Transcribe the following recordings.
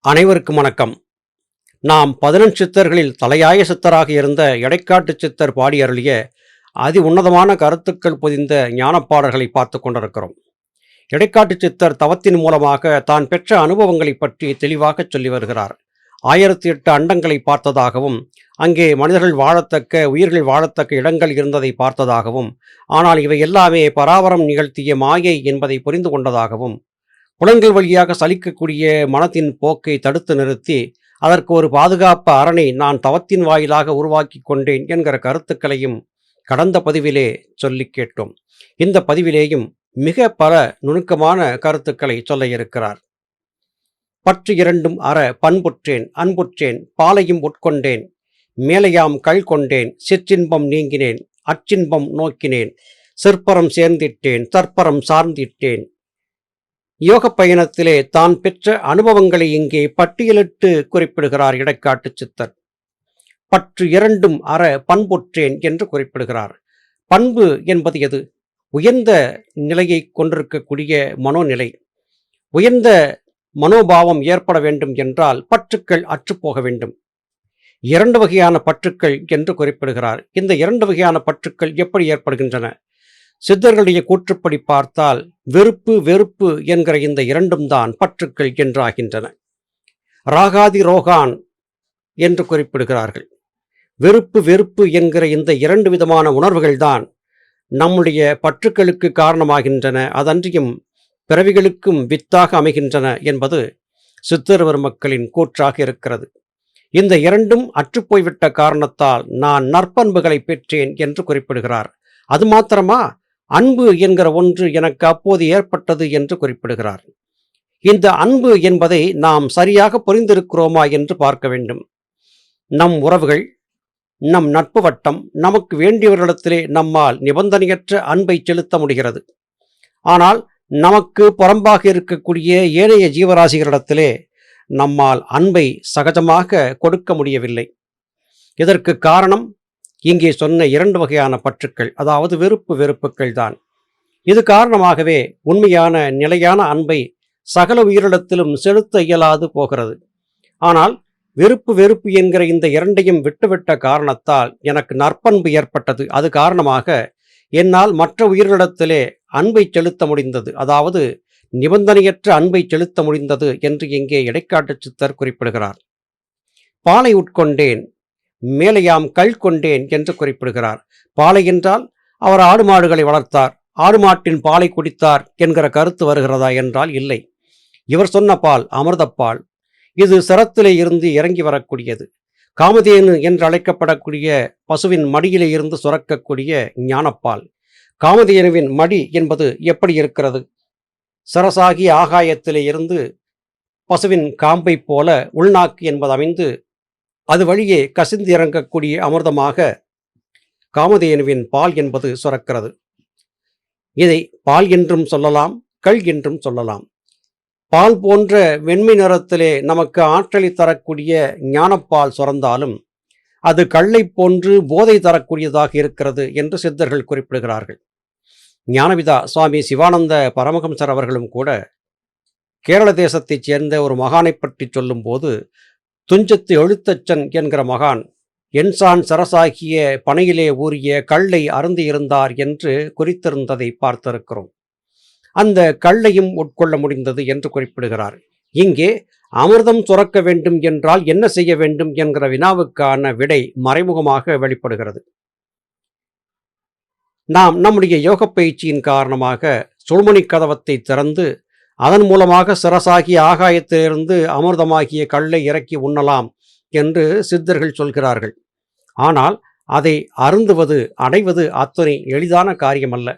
அனைவருக்கும் வணக்கம். நாம் 11 சித்தர்களில் தலையாய சித்தராக இருந்த எடைக்காட்டு சித்தர் பாடி அருளிய அதி உன்னதமான கருத்துக்கள் பொதிந்த ஞானப்பாடல்களை பார்த்து கொண்டிருக்கிறோம். எடைக்காட்டு சித்தர் தவத்தின் மூலமாக தான் பெற்ற அனுபவங்களை பற்றி தெளிவாக சொல்லி வருகிறார். 1008 அண்டங்களை பார்த்ததாகவும், அங்கே மனிதர்கள் வாழத்தக்க, உயிர்கள் வாழத்தக்க இடங்கள் இருந்ததை பார்த்ததாகவும், ஆனால் இவை எல்லாமே பராபரம் நிகழ்த்திய மாயை என்பதை புரிந்து கொண்டதாகவும், புலன்கள் வழியாக சலிக்கக்கூடிய மனத்தின் போக்கை தடுத்து நிறுத்தி அதற்கு ஒரு பாதுகாப்பு அரணை நான் தவத்தின் வாயிலாக உருவாக்கி கொண்டேன் என்கிற கருத்துக்களையும் கடந்த பதிவிலே சொல்லி கேட்டோம். இந்த பதிவிலேயும் மிக பல நுணுக்கமான கருத்துக்களை சொல்ல இருக்கிறார். பற்று இரண்டும் அற பண்புற்றேன் அன்புற்றேன் பாலையும் உட்கொண்டேன் மேலையாம் கள் கொண்டேன் சிற்றின்பம் நீங்கினேன் அச்சின்பம் நோக்கினேன் சிற்பரம் சேர்ந்திட்டேன் தற்பரம் சார்ந்திட்டேன். யோக பயணத்திலே தான் பெற்ற அனுபவங்களை இங்கே பட்டியலிட்டு குறிப்பிடுகிறார் எடைக்காட்டு சித்தர். பற்று இரண்டும் அற பண்புற்றேன் என்று குறிப்பிடுகிறார். பண்பு என்பது எது? உயர்ந்த நிலையை கொண்டிருக்கக்கூடிய மனோநிலை. உயர்ந்த மனோபாவம் ஏற்பட வேண்டும் என்றால் பற்றுக்கள் அற்றுப்போக வேண்டும். 2 வகையான பற்றுக்கள் என்று குறிப்பிடுகிறார். இந்த 2 வகையான பற்றுக்கள் எப்படி ஏற்படுகின்றன? சித்தர்களுடைய கூற்றுப்படி பார்த்தால் வெறுப்பு வெறுப்பு என்கிற இந்த 2ம் தான் பற்றுக்கள் என்றாகின்றன. ராகாதி ரோகான் என்று குறிப்பிடுகிறார்கள். வெறுப்பு வெறுப்பு என்கிற இந்த 2 விதமான உணர்வுகள்தான் நம்முடைய பற்றுக்களுக்கு காரணமாகின்றன, அதன்றியும் பிறவிகளுக்கும் வித்தாக அமைகின்றன என்பது சித்தர்வர் மக்களின் கூற்றாக இருக்கிறது. இந்த 2ம் அற்றுப்போய்விட்ட காரணத்தால் நான் நற்பண்புகளை பெற்றேன் என்று குறிப்பிடுகிறார். அது மாத்திரமா, அன்பு என்கிற ஒன்று எனக்கு அப்போது ஏற்பட்டது என்று குறிப்பிடுகிறார். இந்த அன்பு என்பதை நாம் சரியாக புரிந்திருக்கிறோமா என்று பார்க்க வேண்டும். நம் உறவுகள், நம் நட்பு வட்டம், நமக்கு வேண்டியவர்களிடத்திலே நம்மால் நிபந்தனையற்ற அன்பை செலுத்த முடிகிறது. ஆனால் நமக்கு புறம்பாக இருக்கக்கூடிய ஏனைய ஜீவராசிகளிடத்திலே நம்மால் அன்பை சகஜமாக கொடுக்க முடியவில்லை. இதற்கு காரணம் இங்கே சொன்ன 2 வகையான பற்றுக்கள், அதாவது வெறுப்பு வெறுப்புக்கள் தான். இது காரணமாகவே உண்மையான நிலையான அன்பை சகல உயிரிடத்திலும் செலுத்த இயலாது போகிறது. ஆனால் வெறுப்பு வெறுப்பு என்கிற இந்த 2ஐயும் விட்டுவிட்ட காரணத்தால் எனக்கு நற்பண்பு ஏற்பட்டது. அது காரணமாக என்னால் மற்ற உயிரிடத்திலே அன்பை செலுத்த முடிந்தது, அதாவது நிபந்தனையற்ற அன்பை செலுத்த முடிந்தது என்று இங்கே எடைக்காட்டு சித்தர் குறிப்பிடுகிறார். பாலை உட்கொண்டேன் மேலையாம் கள் கொண்டேன் என்று குறிப்பிடுகிறார். பாலை என்றால் அவர் ஆடு மாடுகளை வளர்த்தார், ஆடு மாட்டின் பாலை குடித்தார் என்கிற கருத்து வருகிறதா என்றால் இல்லை. இவர் சொன்ன பால் அமிர்தப்பால். இது சிரத்திலே இருந்து இறங்கி வரக்கூடியது. காமதேனு என்று அழைக்கப்படக்கூடிய பசுவின் மடியிலே இருந்து சுரக்கக்கூடிய ஞானப்பால். காமதேனுவின் மடி என்பது எப்படி இருக்கிறது? சரசாகி ஆகாயத்திலே இருந்து பசுவின் காம்பை போல உள்நாக்கு என்பது அமைந்து அது வழியே கசிந்து இறங்கக்கூடிய அமிர்தமாக காமதேனுவின் பால் என்பது சுரக்கிறது. இதை பால் என்றும் சொல்லலாம், கள் என்றும் சொல்லலாம். பால் போன்ற வெண்மை நிறத்திலே நமக்கு ஆற்றலை தரக்கூடிய ஞானப்பால் சுரந்தாலும் அது கள்ளை போன்று போதை தரக்கூடியதாக இருக்கிறது என்று சித்தர்கள் குறிப்பிடுகிறார்கள். ஞானபிதா சுவாமி சிவானந்த பரமஹம்சர் அவர்களும் கூட கேரள தேசத்தைச் சேர்ந்த ஒரு மகானை பற்றி சொல்லும் போது, துஞ்சத்து எழுத்தச்சன் என்கிற மகான் என்சான் சரசாகிய பனையிலே ஊறிய கள்ளை அருந்தியிருந்தார் என்று குறித்திருந்ததை பார்த்திருக்கிறோம். அந்த கள்ளையும் உட்கொள்ள முடிந்தது என்று குறிப்பிடுகிறார். இங்கே அமிர்தம் சுரக்க வேண்டும் என்றால் என்ன செய்ய வேண்டும் என்கிற வினாவுக்கான விடை மறைமுகமாக வெளிப்படுகிறது. நாம் நம்முடைய யோக பயிற்சியின் காரணமாக சுழ்மணி கதவத்தை திறந்து அதன் மூலமாக சிரசாகிய ஆகாயத்திலிருந்து அமிர்தமாகிய கல்லை இறக்கி உண்ணலாம் என்று சித்தர்கள் சொல்கிறார்கள். ஆனால் அதை அருந்துவது, அடைவது அத்தனை எளிதான காரியமல்ல.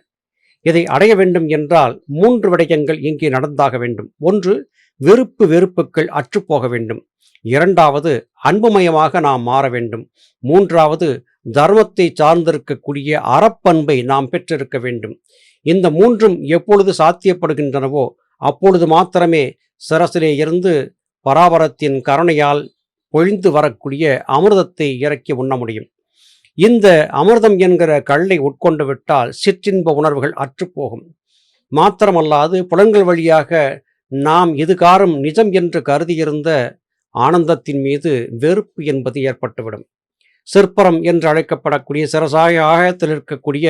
இதை அடைய வேண்டும் என்றால் 3 விடயங்கள் இங்கே நடந்தாக வேண்டும். 1, வெறுப்பு வெறுப்புக்கள் அற்றுப்போக வேண்டும். 2வது, அன்புமயமாக நாம் மாற வேண்டும். 3வது, தர்மத்தை சார்ந்திருக்கக்கூடிய அறப்பண்பை நாம் பெற்றிருக்க வேண்டும். இந்த 3ம் எப்பொழுது சாத்தியப்படுகின்றனவோ அப்பொழுது மாத்திரமே சிரசிலே இருந்து பராபரத்தின் கருணையால் பொழிந்து வரக்கூடிய அமிர்தத்தை இறக்கி உண்ண முடியும். இந்த அமிர்தம் என்கிற கல்லை உட்கொண்டு விட்டால் சிற்றின்ப உணர்வுகள் அற்றுப்போகும். மாத்திரமல்லாது புலன்கள் வழியாக நாம் இதுகாரும் நிஜம் என்று கருதியிருந்த ஆனந்தத்தின் மீது வெறுப்பு என்பது ஏற்பட்டுவிடும். சிற்பரம் என்று அழைக்கப்படக்கூடிய சிரசாய ஆயத்தில் இருக்கக்கூடிய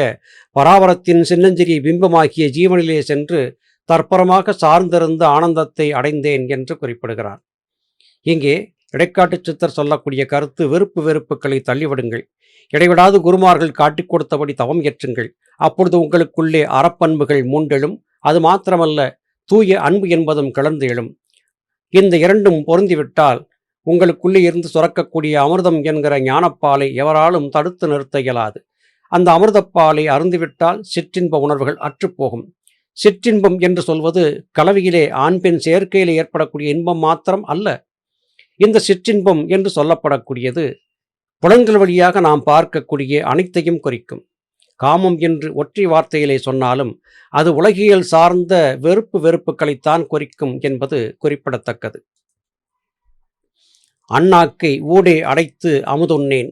பராபரத்தின் சின்னஞ்சிறிய பிம்பமாகிய ஜீவனிலே சென்று தற்பரமாக சார்ந்திருந்த ஆனந்தத்தை அடைந்தேன் என்று குறிப்பிடுகிறார். இங்கே இடைக்காட்டு சித்தர் சொல்லக்கூடிய கருத்து, வெறுப்பு வெறுப்புகளை தள்ளிவிடுங்கள், இடைவிடாது குருமார்கள் காட்டிக் கொடுத்தபடி தவம் ஏற்றுங்கள், அப்பொழுது உங்களுக்குள்ளே அறப்பண்புகள் மூண்டெழும். அது மாத்திரமல்ல, தூய அன்பு என்பதும் கிளர்ந்து எழும். இந்த இரண்டும் பொருந்திவிட்டால் உங்களுக்குள்ளே இருந்து சுரக்கக்கூடிய அமிர்தம் என்கிற ஞானப்பாலை எவராலும் தடுத்து நிறுத்த இயலாது. அந்த அமிர்தப்பாலை அருந்திவிட்டால் சிற்றின்ப உணர்வுகள் அற்றுப்போகும். சிற்றின்பம் என்று சொல்வது கலவியிலே ஆண் பெண் சேர்க்கையிலே ஏற்படக்கூடிய இன்பம் மாத்திரம் அல்ல. இந்த சிற்றின்பம் என்று சொல்லப்படக்கூடியது புலன்கள் வழியாக நாம் பார்க்கக்கூடிய அனைத்தையும் குறிக்கும். காமம் என்று ஒற்றை வார்த்தையிலே சொன்னாலும் அது உலகியல் சார்ந்த வெறுப்பு வெறுப்புகளைத்தான் குறிக்கும் என்பது குறிப்பிடத்தக்கது. அண்ணாக்கை ஊடே அடைத்து அமுதுண்ணேன்,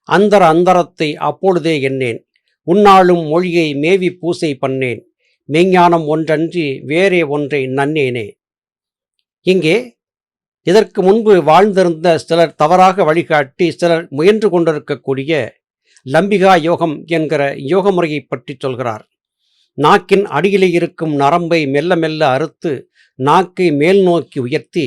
அந்தர அந்தரத்தை அப்பொழுதே எண்ணேன், உன்னாலும் மொழியை மேவி பூசை பண்ணேன், மெய்ஞானம் ஒன்றன்றி வேறே ஒன்றை நன்னேனே. இங்கே இதற்கு முன்பு வாழ்ந்திருந்த சிலர் தவறாக வழிகாட்டி சிலர் முயன்று கொண்டிருக்கக்கூடிய லம்பிகா யோகம் என்கிற யோக முறையை பற்றி சொல்கிறார். நாக்கின் அடியிலே இருக்கும் நரம்பை மெல்ல மெல்ல அறுத்து நாக்கை மேல் நோக்கி உயர்த்தி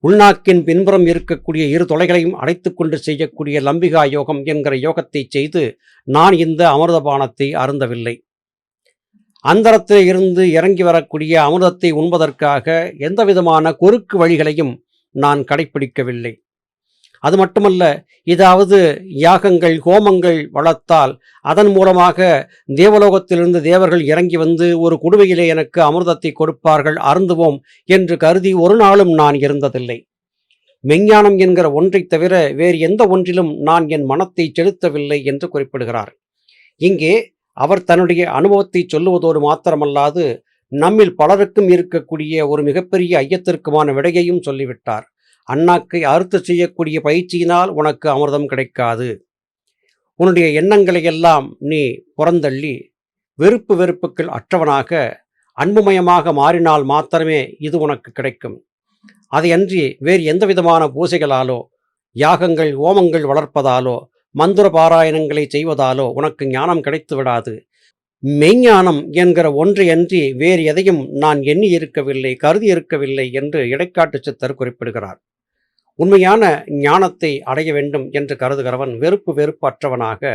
உள்நாக்கின் பின்புறம் இருக்கக்கூடிய இரு தொலைகளையும் அடைத்து கொண்டு செய்யக்கூடிய லம்பிகா யோகம் என்கிற யோகத்தை செய்து நான் இந்த அமிர்தபானத்தை அருந்தவில்லை. அந்தரத்தில் இருந்து இறங்கி வரக்கூடிய அமிர்தத்தை உண்பதற்காக எந்த விதமான குறுக்கு வழிகளையும் நான் கடைப்பிடிக்கவில்லை. அது மட்டுமல்ல, இதாவது யாகங்கள் ஹோமங்கள் வளர்த்தால் அதன் மூலமாக தேவலோகத்திலிருந்து தேவர்கள் இறங்கி வந்து ஒரு குடுவையிலே எனக்கு அமிர்தத்தை கொடுப்பார்கள், அருந்துவோம் என்று கருதி ஒரு நாளும் நான் இருந்ததில்லை. மெஞ்ஞானம் என்கிற ஒன்றை தவிர வேறு எந்த ஒன்றிலும் நான் என் மனத்தை செலுத்தவில்லை என்று குறிப்பிடுகிறார். இங்கே அவர் தன்னுடைய அனுபவத்தை சொல்லுவதோடு மாத்திரமல்லாது நம்மில் பலருக்கும் இருக்கக்கூடிய ஒரு மிகப்பெரிய ஐயத்திற்குமான விடையையும் சொல்லிவிட்டார். அண்ணாக்கை அறுத்து செய்யக்கூடிய பயிற்சியினால் உனக்கு அமிர்தம் கிடைக்காது. உன்னுடைய எண்ணங்களை எல்லாம் நீ புறந்தள்ளி வெறுப்பு வெறுப்புகள் அற்றவனாக அன்புமயமாக மாறினால் மாத்திரமே இது உனக்கு கிடைக்கும். அதையன்றி வேறு எந்த விதமான பூசைகளாலோ யாகங்கள் ஓமங்கள் வளர்ப்பதாலோ மந்திர பாராயணங்களை செய்வதாலோ உனக்கு ஞானம் கிடைத்து விடாது. மெய்ஞானம் என்கிற ஒன்றையன்றி வேறு எதையும் நான் எண்ணி இருக்கவில்லை, கருதி இருக்கவில்லை என்று இடைக்காட்டு சித்தர் குறிப்பிடுகிறார். உண்மையான ஞானத்தை அடைய வேண்டும் என்று கருதுகிறவன் வெறுப்பு வெறுப்பு அற்றவனாக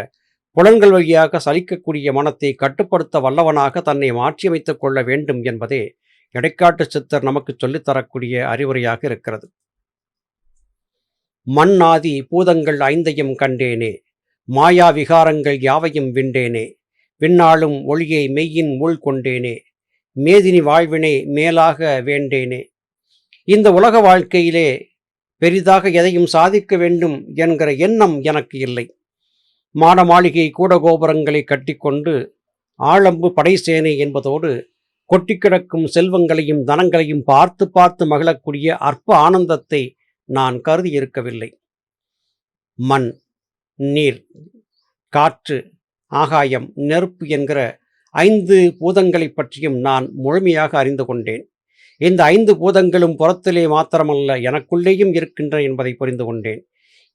புலன்கள் வழியாக சலிக்கக்கூடிய மனத்தை கட்டுப்படுத்த வல்லவனாக தன்னை மாற்றியமைத்துக் கொள்ள வேண்டும் என்பதே இடைக்காட்டு சித்தர் நமக்கு சொல்லித்தரக்கூடிய அறிவுரையாக இருக்கிறது. மண்ணாதி பூதங்கள் ஐந்தையும் கண்டேனே, மாயா விகாரங்கள் யாவையும் விண்டேனே, விண்ணாளும் ஒளியை மெய்யின் உள் கொண்டேனே, மேதினி வாழ்வினை மேலாக வேண்டேனே. இந்த உலக வாழ்க்கையிலே பெரிதாக எதையும் சாதிக்க வேண்டும் என்கிற எண்ணம் எனக்கு இல்லை. மாட மாளிகை கூட கோபுரங்களை கட்டிக்கொண்டு ஆழம்பு படைசேனை என்பதோடு கொட்டி கிடக்கும் செல்வங்களையும் தனங்களையும் பார்த்து பார்த்து மகிழக்கூடிய அற்ப ஆனந்தத்தை நான் கருதி இருக்கவில்லை. மண், நீர், காற்று, ஆகாயம், நெருப்பு என்கிற 5 பூதங்களை பற்றியும் நான் முழுமையாக அறிந்து கொண்டேன். இந்த 5 பூதங்களும் புறத்திலே மாத்திரமல்ல எனக்குள்ளேயும் இருக்கின்றன என்பதை புரிந்து கொண்டேன்.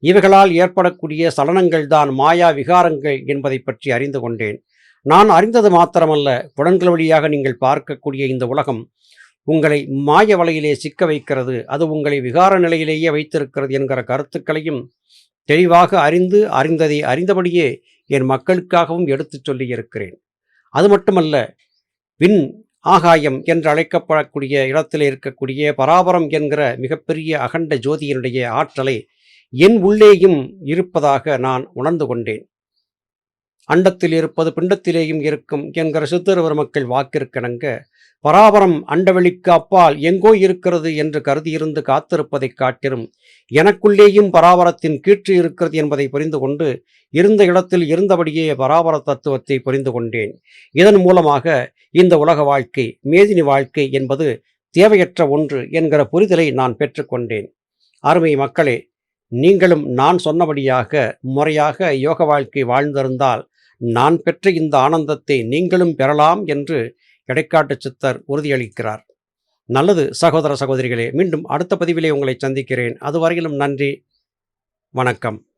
இவைகளால் ஏற்படக்கூடிய சலனங்கள் தான் மாயா விகாரங்கள் என்பதை பற்றி அறிந்து கொண்டேன். நான் அறிந்தது மாத்திரமல்ல, புலன்கள் வழியாக நீங்கள் பார்க்கக்கூடிய இந்த உலகம் உங்களை மாய வலையிலே சிக்க வைக்கிறது, அது உங்களை விகார நிலையிலேயே வைத்திருக்கிறது என்கிற கருத்துக்களையும் தெளிவாக அறிந்ததை அறிந்தபடியே என் மக்களுக்காகவும் எடுத்துச் சொல்லியிருக்கிறேன். அது மட்டுமல்ல, விண் ஆகாயம் என்று அழைக்கப்படக்கூடிய இடத்தில் இருக்கக்கூடிய பராபரம் என்கிற மிகப்பெரிய அகண்ட ஜோதியினுடைய ஆற்றலை என் உள்ளேயும் இருப்பதாக நான் உணர்ந்து கொண்டேன். அண்டத்தில் இருப்பது பிண்டத்திலேயும் இருக்கும் என்கிற சித்தருவர் மக்கள் வாக்கிற்கிணங்க பராபரம் அண்டவெளிக்கு அப்பால் எங்கோ இருக்கிறது என்று கருதியிருந்து காத்திருப்பதைக் காட்டிலும் எனக்குள்ளேயும் பராபரத்தின் கீற்று இருக்கிறது என்பதை புரிந்து கொண்டு இருந்த இடத்தில் இருந்தபடியே பராபர தத்துவத்தை புரிந்து கொண்டேன். இதன் மூலமாக இந்த உலக வாழ்க்கை, மேதினி வாழ்க்கை என்பது தேவையற்ற ஒன்று என்கிற புரிதலை நான் பெற்றுக்கொண்டேன். அருமை மக்களே, நீங்களும் நான் சொன்னபடியாக முறையாக யோக வாழ்க்கை வாழ்ந்திருந்தால் நான் பெற்ற இந்த ஆனந்தத்தை நீங்களும் பெறலாம் என்று இடைக்காட்டு சித்தர் உறுதியளிக்கிறார். நல்லது சகோதர சகோதரிகளே, மீண்டும் அடுத்த பதிவிலே உங்களை சந்திக்கிறேன். அதுவரையிலும் நன்றி, வணக்கம்.